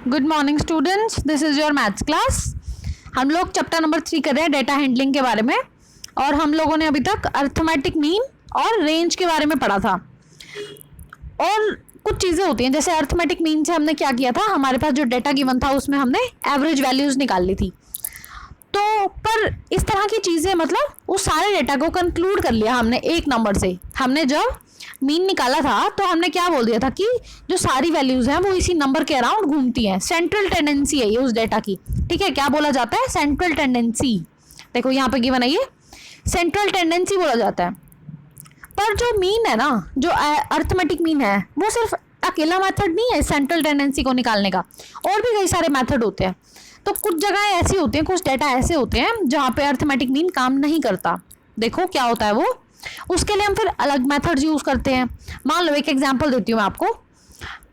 Good morning students, this is your maths class. हम लोग chapter number 3 कर रहे हैं डेटा हैंडलिंग के बारे में, और हम लोगों ने अभी तक अर्थमेटिक मीन और रेंज के बारे में पढ़ा था। और कुछ चीज़ें होती हैं, जैसे अर्थमेटिक मीन से हमने क्या किया था, हमारे पास जो डेटा गिवन था उसमें हमने एवरेज वैल्यूज़ निकाल ली थी। तो पर इस तरह की चीज़ें, मतलब उस सारे डेटा को कंक्लूड कर लिया हमने एक नंबर से। हमने जब मीन निकाला था तो हमने क्या बोल दिया था कि जो सारी वैल्यूज हैं वो इसी नंबर के अराउंड घूमती हैं। सेंट्रल टेंडेंसी है ये उस डेटा की, ठीक है। क्या बोला जाता है? Central tendency. देखो यहाँ पे गिवन है, ये सेंट्रल टेंडेंसी बोला जाता है। पर जो मीन है ना, जो अर्थमेटिक मीन है, वो सिर्फ अकेला मेथड नहीं है सेंट्रल टेंडेंसी को निकालने का, और भी कई सारे मेथड होते हैं। तो कुछ जगह ऐसी होती हैं, कुछ डेटा ऐसे होते हैं जहाँ पे अर्थमेटिक मीन काम नहीं करता। देखो क्या होता है वो, उसके लिए हम फिर अलग मेथड्स यूज़ करते हैं। मान लो एक एग्जांपल देती हूँ मैं आपको।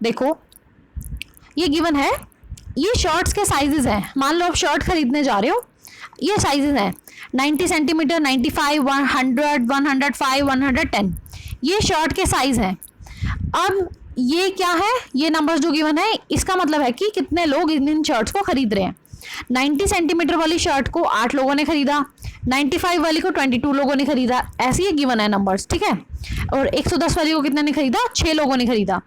देखो ये गिवन है, ये शर्ट्स के साइजेस हैं। मान लो आप शर्ट खरीदने जा रहे हो, ये साइजेस हैं 90 सेंटीमीटर, 95, 100, 105, 110। ये शर्ट के साइज हैं। अब ये क्या है, ये नंबर्स जो गिवन है, इसका मतलब है कि कितने लोग इन शर्ट्स को खरीद रहे हैं। 90 सेंटीमीटर वाली शर्ट को 8 लोगों ने खरीदा, 95 वाली को 22 लोगों ने खरीदा। ऐसे ही गिवन है नंबर्स, ठीक है। और 110 वाली को कितने ने खरीदा? 6 लोगों ने खरीदा।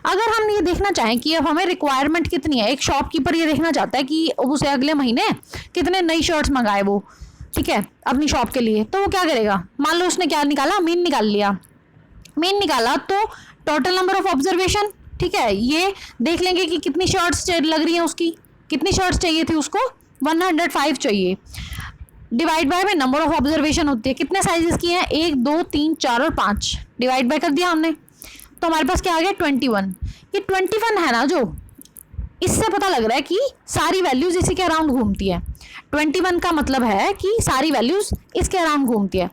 अगर हम ये देखना चाहें कि अब हमें रिक्वायरमेंट कितनी है, एक शॉपकीपर ये देखना चाहता है कि उसे अगले महीने कितने नई शर्ट्स मंगाए वो, ठीक है, अपनी शॉप के लिए, तो वो क्या करेगा? मान लो उसने क्या निकाला, मीन निकाल लिया। मीन निकाला तो टोटल नंबर ऑफ ऑब्जर्वेशन, ठीक है, ये देख लेंगे कि कितनी शर्ट्स लग रही हैं उसकी, कितनी शर्ट्स चाहिए थी उसको, 105 चाहिए। डिवाइड बाय में नंबर ऑफ ऑब्जर्वेशन होती है, कितने साइजेस की हैं, 1, 2, 3, 4 और 5। डिवाइड बाय कर दिया हमने, तो हमारे पास क्या आ गया? 21। ये 21 है ना, जो इससे पता लग रहा है कि सारी वैल्यूज इसी के अराउंड घूमती है। 21 का मतलब है कि सारी वैल्यूज इसके अराउंड घूमती है।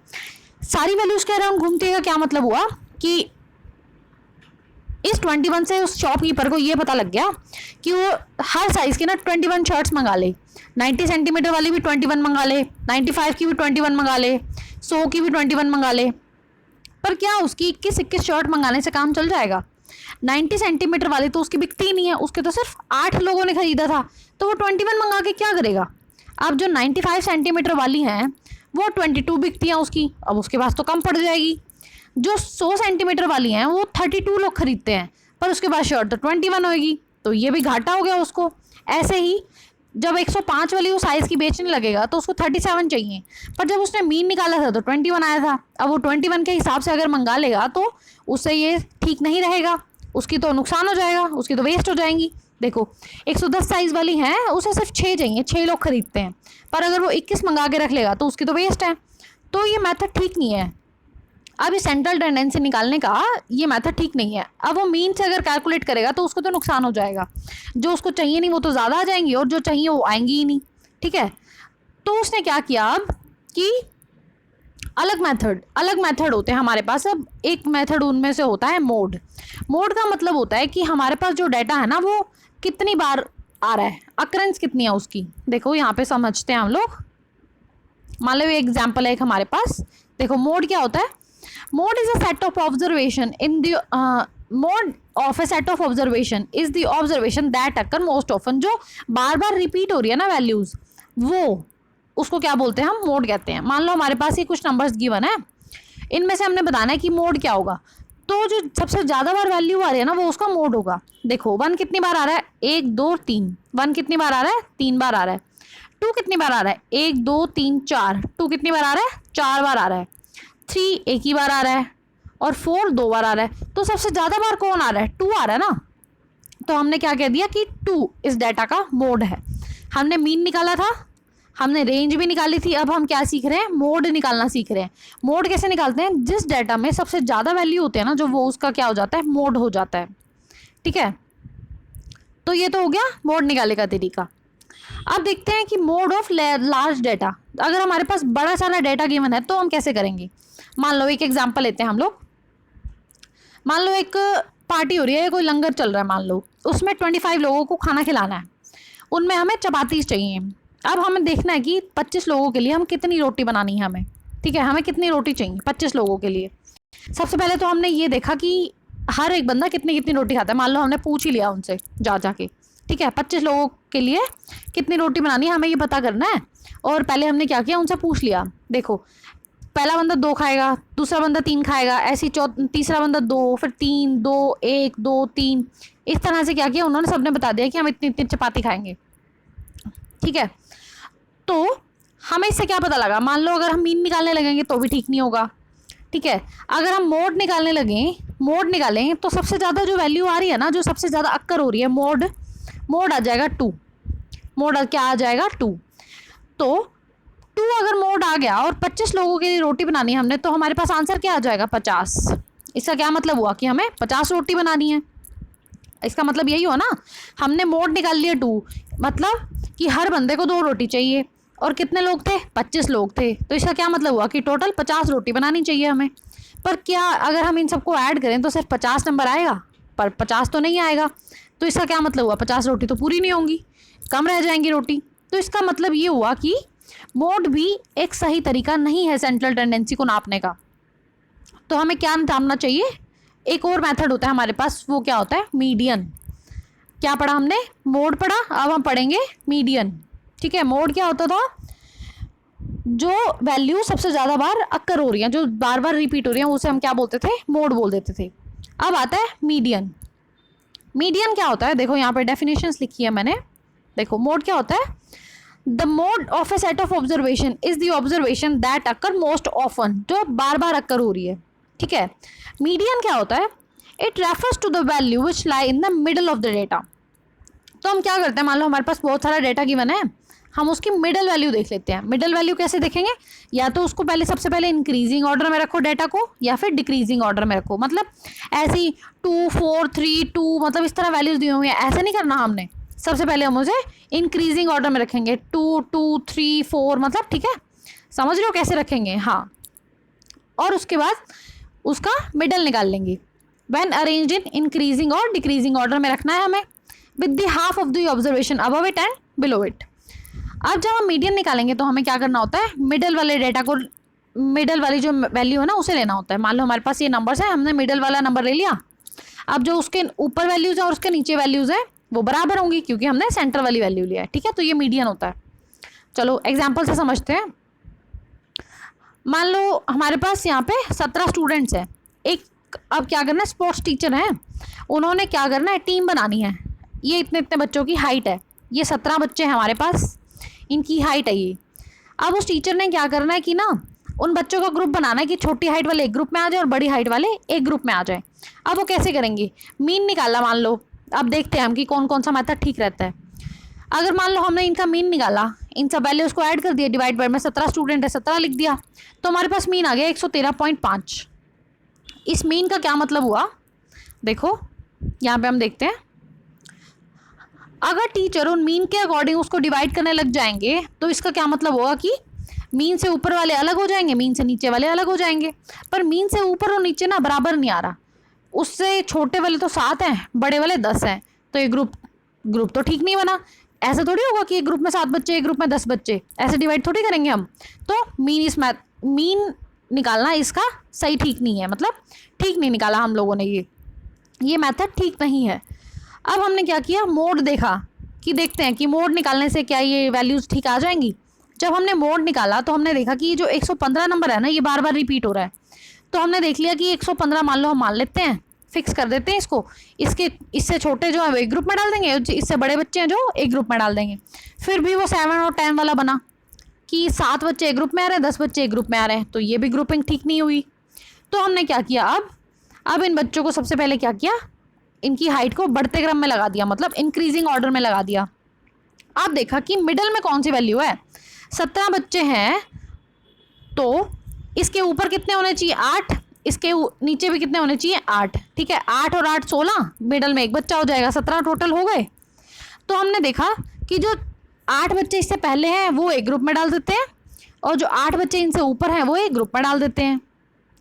सारी वैल्यूज के अराउंड घूमती है का क्या मतलब हुआ कि इस 21 से उस शॉपकीपर को ये पता लग गया कि वो हर साइज की ना 21 शर्ट्स मंगा ले। 90 सेंटीमीटर वाली भी 21 मंगा ले, 95 की भी 21 मंगा ले, 100 की भी 21 मंगा ले। पर क्या उसकी 21 शर्ट मंगाने से काम चल जाएगा? 90 सेंटीमीटर वाली तो उसकी बिकती ही नहीं है, उसके तो सिर्फ 8 लोगों ने खरीदा था, तो वो 21 मंगा के क्या करेगा? अब जो 95 सेंटीमीटर वाली हैं वो 22 बिकती हैं उसकी, अब उसके पास तो कम पड़ जाएगी। जो 100 सेंटीमीटर वाली हैं वो 32 लोग खरीदते हैं, पर उसके बाद शर्ट तो 21 होगी, तो ये भी घाटा हो गया उसको। ऐसे ही जब 105 वाली वो साइज़ की बेचने लगेगा तो उसको 37 चाहिए, पर जब उसने मीन निकाला था तो 21 आया था। अब वो 21 के हिसाब से अगर मंगा लेगा तो उससे ये ठीक नहीं रहेगा, उसकी तो नुकसान हो जाएगा, उसकी तो वेस्ट हो जाएंगी। देखो 110 साइज़ वाली हैं, उसे सिर्फ 6 चाहिए, 6 लोग खरीदते हैं, पर अगर वो 21 मंगा के रख लेगा तो उसकी तो वेस्ट है। तो ये मेथड ठीक नहीं है। अब ये सेंट्रल टेंडेंसी निकालने का ये मेथड ठीक नहीं है। अब वो मीन से अगर कैलकुलेट करेगा तो उसको तो नुकसान हो जाएगा, जो उसको चाहिए नहीं वो तो ज़्यादा आ जाएंगी, और जो चाहिए वो आएंगी ही नहीं, ठीक है। तो उसने क्या किया अब कि अलग मेथड होते हैं हमारे पास। अब एक मेथड उनमें से होता है मोड। मोड का मतलब होता है कि हमारे पास जो डाटा है ना वो कितनी बार आ रहा है, अकरेंस कितनी है उसकी। देखो यहाँ पे समझते हैं हम लोग। मान लो ये एग्जाम्पल है एक हमारे पास। देखो मोड क्या होता है? Mode is a set of observation in the mode of a set of observation is the observation that occur most often। जो बार बार रिपीट हो रही है ना वैल्यूज, वो उसको क्या बोलते हैं? हम मोड कहते हैं। मान लो हमारे पास ये कुछ नंबर्स गिवन है, इनमें से हमने बताना है कि मोड क्या होगा। तो जो सबसे ज़्यादा बार वैल्यू आ रही है ना वो उसका मोड होगा। देखो 1 कितनी बार आ रहा है? 1, 2, 3। 1 कितनी बार आ रहा है? 3 बार आ रहा है। 2 कितनी बार आ रहा है? 1, 2, 3, 4। 2 कितनी बार आ रहा है? 4 बार आ रहा है। 3 एक ही बार आ रहा है, और 4 2 बार आ रहा है। तो सबसे ज़्यादा बार कौन आ रहा है? 2 आ रहा है ना। तो हमने क्या कह दिया कि 2 इस डाटा का मोड है। हमने मीन निकाला था, हमने रेंज भी निकाली थी, अब हम क्या सीख रहे हैं? मोड निकालना सीख रहे हैं। मोड कैसे निकालते हैं? जिस डाटा में सबसे ज़्यादा वैल्यू होते हैं ना, जो वो उसका क्या हो जाता है? मोड हो जाता है, ठीक है। तो ये तो हो गया मोड निकालने का तरीका। अब देखते हैं कि मोड ऑफ लार्ज डाटा। अगर हमारे पास बड़ा सारा डाटा गिवन है तो हम कैसे करेंगे? मान लो एक एग्जांपल लेते हैं हम लोग। मान लो एक पार्टी हो रही है, कोई लंगर चल रहा है, मान लो उसमें 25 लोगों को खाना खिलाना है, उनमें हमें चपाती चाहिए। अब हमें देखना है कि 25 लोगों के लिए हम कितनी रोटी बनानी है हमें, ठीक है, हमें कितनी रोटी चाहिए 25 लोगों के लिए। सबसे पहले तो हमने ये देखा कि हर एक बंदा कितनी कितनी रोटी खाता है। मान लो हमने पूछ ही लिया उनसे जा जाके ठीक है, 25 लोगों के लिए कितनी रोटी बनानी है हमें ये पता करना है। और पहले हमने क्या किया, उनसे पूछ लिया। देखो पहला बंदा 2 खाएगा, दूसरा बंदा 3 खाएगा, ऐसी तीसरा बंदा 2, फिर 3, 2, 1, 2, 3, इस तरह से क्या किया उन्होंने, सबने बता दिया कि हम इतनी इतनी चपाती खाएंगे। ठीक है, तो हमें इससे क्या पता लगा, मान लो अगर हम मीन निकालने लगेंगे तो भी ठीक नहीं होगा। ठीक है, अगर हम मोड निकालने लगें, मोड निकालें तो सबसे ज़्यादा जो वैल्यू आ रही है ना, जो सबसे ज़्यादा अक्कर हो रही है, मोड आ जाएगा 2। मोड क्या आ जाएगा 2। तो 2 अगर मोड आ गया और 25 लोगों के लिए रोटी बनानी है हमने, तो हमारे पास आंसर क्या आ जाएगा 50। इसका क्या मतलब हुआ कि हमें 50 रोटी बनानी है। इसका मतलब यही हुआ ना, हमने मोड निकाल लिया 2, मतलब कि हर बंदे को 2 रोटी चाहिए। और कितने लोग थे, 25 लोग थे, तो इसका क्या मतलब हुआ कि टोटल 50 रोटी बनानी चाहिए हमें। पर क्या अगर हम इन सबको ऐड करें तो सिर्फ 50 नंबर आएगा, पर 50 तो नहीं आएगा। तो इसका क्या मतलब हुआ, 50 रोटी तो पूरी नहीं होंगी, कम रह जाएंगी रोटी। तो इसका मतलब ये हुआ कि मोड भी एक सही तरीका नहीं है सेंट्रल टेंडेंसी को नापने का। तो हमें क्या नापना चाहिए, एक और मेथड होता है हमारे पास, वो क्या होता है, मीडियन। क्या पढ़ा हमने, मोड पढ़ा, अब हम पढ़ेंगे मीडियन। ठीक है, मोड क्या होता था, जो वैल्यू सबसे ज़्यादा बार अक्कर हो रही है, जो बार बार रिपीट हो रही है, उसे हम क्या बोलते थे, मोड बोल देते थे। अब आता है मीडियन। मीडियन क्या होता है, देखो यहाँ पे डेफिनेशंस लिखी है मैंने। देखो मोड क्या होता है, the mode of A set of observation is the observation that occur most often, जो बार बार अक्कर हो रही है। ठीक है, मीडियन क्या होता है, it refers to the value which lie in the middle of the data. तो हम क्या करते हैं, मान लो हमारे पास बहुत सारा डेटा गिवन है, हम उसकी मिडल वैल्यू देख लेते हैं। मिडल वैल्यू कैसे देखेंगे, या तो उसको पहले सबसे पहले इंक्रीजिंग ऑर्डर में रखो डेटा को, या फिर डिक्रीजिंग ऑर्डर में रखो। मतलब ऐसी 2, 4, 3, 2, मतलब इस तरह वैल्यूज दी हुई हैं, ऐसे नहीं करना हमने। सबसे पहले हम उसे इंक्रीजिंग ऑर्डर में रखेंगे, 2, 2, 3, 4, मतलब ठीक है, समझ रहे हो कैसे रखेंगे, हाँ। और उसके बाद उसका मिडल निकाल लेंगे। व्हेन अरेंज्ड इन इंक्रीजिंग और डिक्रीजिंग ऑर्डर में रखना है हमें, with the half of the observation above it and below it. अब जब हम मीडियन निकालेंगे तो हमें क्या करना होता है, मिडल वाले डेटा को, मिडल वाली जो वैल्यू है ना उसे लेना होता है। मान लो हमारे पास ये नंबर्स है, हमने मिडल वाला नंबर ले लिया। अब जो उसके ऊपर वैल्यूज़ है और उसके नीचे वैल्यूज़ है वो बराबर होंगी, क्योंकि हमने सेंटर वाली वैल्यू लिया है। ठीक है, तो ये मीडियन होता है। चलो एग्जाम्पल से समझते हैं। मान लो हमारे पास यहाँ पे 17 स्टूडेंट्स हैं। एक अब क्या करना है, स्पोर्ट्स टीचर हैं, उन्होंने क्या करना है, टीम बनानी है। ये इतने इतने बच्चों की हाइट है, ये 17 बच्चे हैं हमारे पास, इनकी हाइट है ये। अब उस टीचर ने क्या करना है कि ना, उन बच्चों का ग्रुप बनाना है कि छोटी हाइट वाले एक ग्रुप में आ जाए और बड़ी हाइट वाले एक ग्रुप में आ जाए। अब वो कैसे करेंगे, मीन निकाला मान लो। अब देखते हैं हम कि कौन कौन सा मेथड ठीक रहता है। अगर मान लो हमने इनका मीन निकाला, इन सब वैल्यूज़ को ऐड कर दिया, डिवाइड बाय में 17 स्टूडेंट है 17 लिख दिया, तो हमारे पास मीन आ गया 113.5। इस मीन का क्या मतलब हुआ, देखो यहाँ पे हम देखते हैं। अगर टीचर उन मीन के अकॉर्डिंग उसको डिवाइड करने लग जाएंगे तो इसका क्या मतलब होगा कि मीन से ऊपर वाले अलग हो जाएंगे, मीन से नीचे वाले अलग हो जाएंगे। पर मीन से ऊपर और नीचे ना बराबर नहीं आ रहा, उससे छोटे वाले तो 7 हैं, बड़े वाले 10 हैं, तो ये ग्रुप तो ठीक नहीं बना। ऐसा थोड़ी होगा कि एक ग्रुप में 7 बच्चे, एक ग्रुप में 10 बच्चे, ऐसे डिवाइड थोड़ी करेंगे हम। तो मीन निकालना इसका सही ठीक नहीं है, मतलब ठीक नहीं निकाला हम लोगों ने, ये मेथड ठीक नहीं है। अब हमने क्या किया, मोड देखा कि देखते हैं कि मोड निकालने से क्या ये वैल्यूज़ ठीक आ जाएंगी। जब हमने मोड निकाला तो हमने देखा कि ये जो 115 नंबर है ना, ये बार बार रिपीट हो रहा है। तो हमने देख लिया कि 115 मान लो हम मान लेते हैं, फिक्स कर देते हैं इसको। इससे छोटे जो है वो एक ग्रुप में डाल देंगे, इससे बड़े बच्चे हैं जो एक ग्रुप में डाल देंगे। फिर भी वो 7 और 10 वाला बना कि 7 बच्चे एक ग्रुप में आ रहे हैं, 10 बच्चे एक ग्रुप में आ रहे हैं, तो ये भी ग्रुपिंग ठीक नहीं हुई। तो हमने क्या किया, अब इन बच्चों को सबसे पहले क्या किया, इनकी हाइट को बढ़ते क्रम में लगा दिया, मतलब इंक्रीजिंग ऑर्डर में लगा दिया। आप देखा कि मिडल में कौन सी वैल्यू है, 17 बच्चे हैं, तो इसके ऊपर कितने होने चाहिए, 8, इसके नीचे भी कितने होने चाहिए, 8। ठीक है, 8 और 8 16, मिडल में एक बच्चा हो जाएगा, 17 टोटल हो गए। तो हमने देखा कि जो 8 बच्चे इससे पहले हैं वो एक ग्रुप में डाल देते हैं, और जो 8 बच्चे इनसे ऊपर हैं वो एक ग्रुप में डाल देते हैं।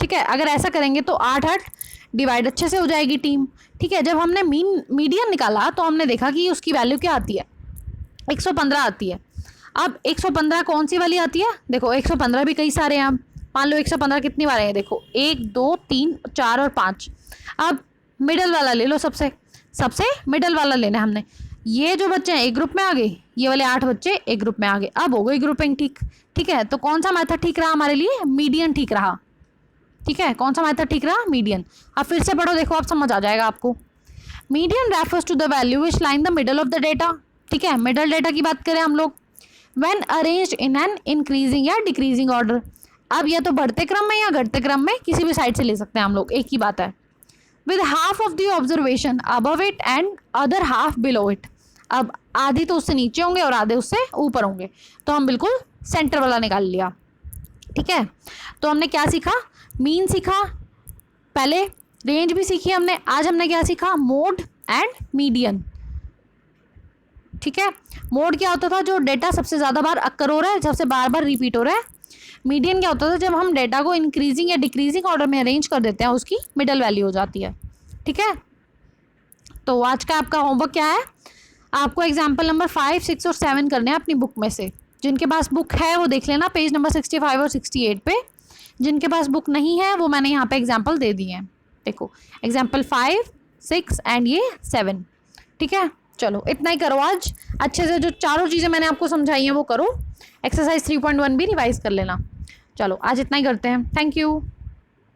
ठीक है, अगर ऐसा करेंगे तो 8-8 डिवाइड अच्छे से हो जाएगी टीम। ठीक है, जब हमने मीडियन निकाला तो हमने देखा कि उसकी वैल्यू क्या आती है, 115 आती है। अब 115 कौन सी वाली आती है, देखो 115 भी कई सारे हैं। मान लो 115 कितनी बार है, देखो 1, 2, 3, 4 और 5। अब मिडल वाला ले लो, सबसे मिडल वाला लेना है हमने। ये जो बच्चे हैं एक ग्रुप में आ गए, ये वाले 8 बच्चे एक ग्रुप में आ गए। अब हो गई ग्रुपिंग ठीक। ठीक है, तो कौन सा मेथड ठीक रहा हमारे लिए? मीडियन ठीक रहा। ठीक है, कौन सा मेथड ठीक रहा? मीडियन। अब फिर से पढ़ो, देखो अब समझ आ जाएगा आपको। Median refers to the value which lie in the middle of the data. ठीक है, मिडल डेटा की बात करें हम लोग, when arranged in an increasing या डिक्रीजिंग ऑर्डर। अब या तो बढ़ते क्रम में या घटते क्रम में, किसी भी साइड से ले सकते हैं हम लोग, एक ही बात है। With half of the observation above it and other half below it. अब आधी तो उससे नीचे होंगे और आधे उससे ऊपर होंगे, तो हम बिल्कुल सेंटर वाला निकाल लिया। ठीक है, तो हमने क्या सीखा? मीन सीखा पहले, रेंज भी सीखी हमने। आज हमने क्या सीखा? Mode and median. ठीक है, मोड क्या होता था? जो डेटा सबसे ज़्यादा बार अक्कर हो रहा है, सबसे बार बार रिपीट हो रहा है। मीडियन क्या होता था? जब हम डेटा को इंक्रीजिंग या डिक्रीजिंग ऑर्डर में अरेंज कर देते हैं, उसकी मिडल वैल्यू हो जाती है। ठीक है, तो आज का आपका होमवर्क क्या है? आपको एग्जाम्पल नंबर 5, 6 और 7 करने हैं अपनी बुक में से। जिनके पास बुक है वो देख लेना पेज नंबर 65 और 68 पे। जिनके पास बुक नहीं है वो मैंने यहाँ पे एग्जाम्पल दे दिए हैं। देखो एग्जाम्पल 5, 6 एंड ये 7। ठीक है, चलो इतना ही करो आज अच्छे से। जो चारों चीज़ें मैंने आपको समझाई हैं वो करो। एक्सरसाइज 3.1 भी रिवाइज कर लेना। चलो आज इतना ही करते हैं। Thank you.